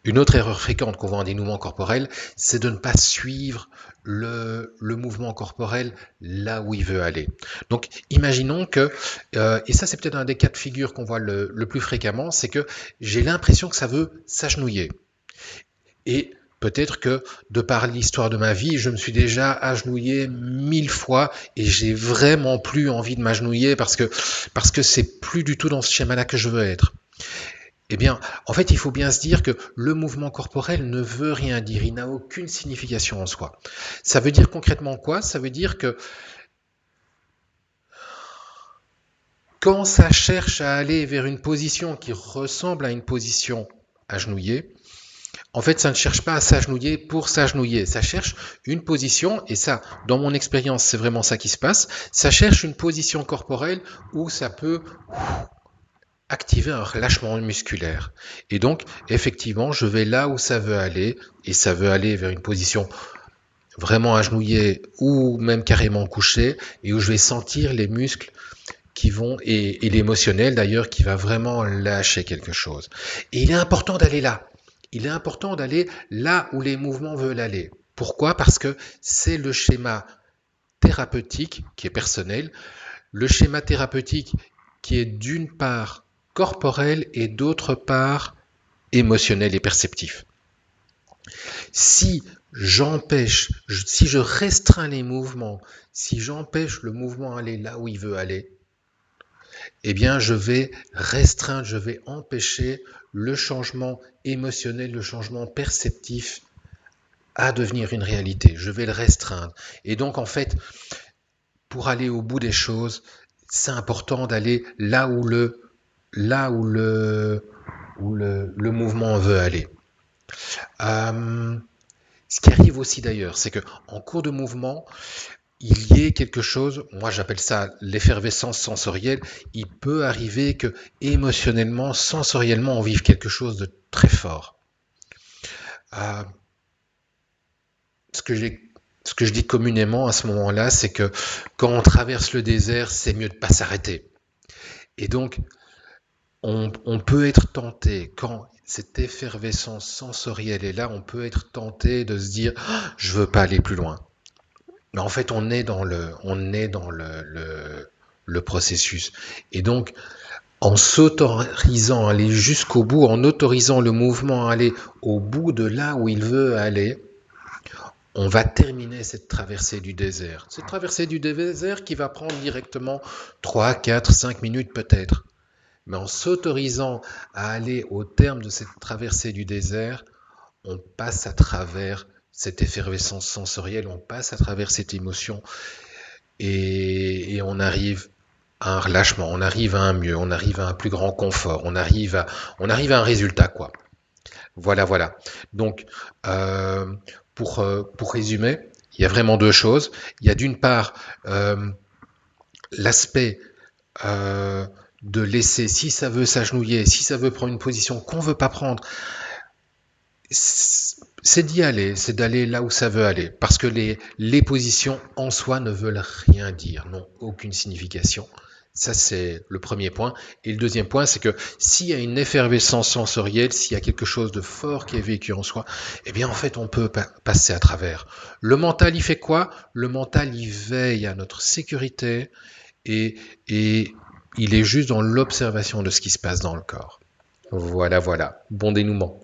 Une autre erreur fréquente qu'on voit en dénouement corporel, c'est de ne pas suivre le mouvement corporel là où il veut aller. Donc, imaginons que, et ça c'est peut-être un des cas de figure qu'on voit le plus fréquemment, c'est que j'ai l'impression que ça veut s'agenouiller. Et peut-être que, de par l'histoire de ma vie, je me suis déjà agenouillé 1000 fois et j'ai vraiment plus envie de m'agenouiller parce que c'est plus du tout dans ce schéma-là que je veux être. Eh bien, en fait, il faut bien se dire que le mouvement corporel ne veut rien dire, il n'a aucune signification en soi. Ça veut dire concrètement quoi? Ça veut dire que quand ça cherche à aller vers une position qui ressemble à une position agenouillée, en fait, ça ne cherche pas à s'agenouiller pour s'agenouiller. Ça cherche une position, et ça, dans mon expérience, c'est vraiment ça qui se passe. Ça cherche une position corporelle où ça peut activer un relâchement musculaire. Et donc, effectivement, je vais là où ça veut aller, et ça veut aller vers une position vraiment agenouillée ou même carrément couchée, et où je vais sentir les muscles qui vont, et l'émotionnel d'ailleurs, qui va vraiment lâcher quelque chose. Et il est important d'aller là. Il est important d'aller là où les mouvements veulent aller. Pourquoi? Parce que c'est le schéma thérapeutique qui est personnel, le schéma thérapeutique qui est d'une part corporel et d'autre part émotionnel et perceptif. Si j'empêche, si je restreins les mouvements, si j'empêche le mouvement d'aller là où il veut aller, eh bien je vais restreindre, je vais empêcher le changement émotionnel, le changement perceptif à devenir une réalité. Je vais le restreindre. Et donc en fait, pour aller au bout des choses, c'est important d'aller là où le mouvement veut aller. Ce qui arrive aussi d'ailleurs, c'est que en cours de mouvement, il y ait quelque chose, moi j'appelle ça l'effervescence sensorielle, il peut arriver que émotionnellement, sensoriellement, on vive quelque chose de très fort. Euh, ce que j'ai ce que je dis communément à ce moment-là, c'est que quand on traverse le désert, c'est mieux de ne pas s'arrêter. Et donc, on peut être tenté, quand cette effervescence sensorielle est là, on peut être tenté de se dire ah, je veux pas aller plus loin. Mais en fait, on est dans le processus. Et donc, en s'autorisant à aller jusqu'au bout, en autorisant le mouvement à aller au bout de là où il veut aller, on va terminer cette traversée du désert. Cette traversée du désert qui va prendre directement 3, 4, 5 minutes peut-être. Mais en s'autorisant à aller au terme de cette traversée du désert, on passe à travers cette effervescence sensorielle, on passe à travers cette émotion et on arrive à un relâchement, on arrive à un mieux, on arrive à un plus grand confort, on arrive à un résultat, quoi. Voilà, voilà. Donc, pour résumer, il y a vraiment deux choses. Il y a d'une part l'aspect de laisser, si ça veut s'agenouiller, si ça veut prendre une position qu'on ne veut pas prendre, c'est d'y aller, c'est d'aller là où ça veut aller. Parce que les positions en soi ne veulent rien dire, n'ont aucune signification. Ça, c'est le premier point. Et le deuxième point, c'est que s'il y a une effervescence sensorielle, s'il y a quelque chose de fort qui est vécu en soi, eh bien, en fait, on peut passer à travers. Le mental, il fait quoi? Le mental, il veille à notre sécurité et il est juste dans l'observation de ce qui se passe dans le corps. Voilà, voilà. Bon dénouement.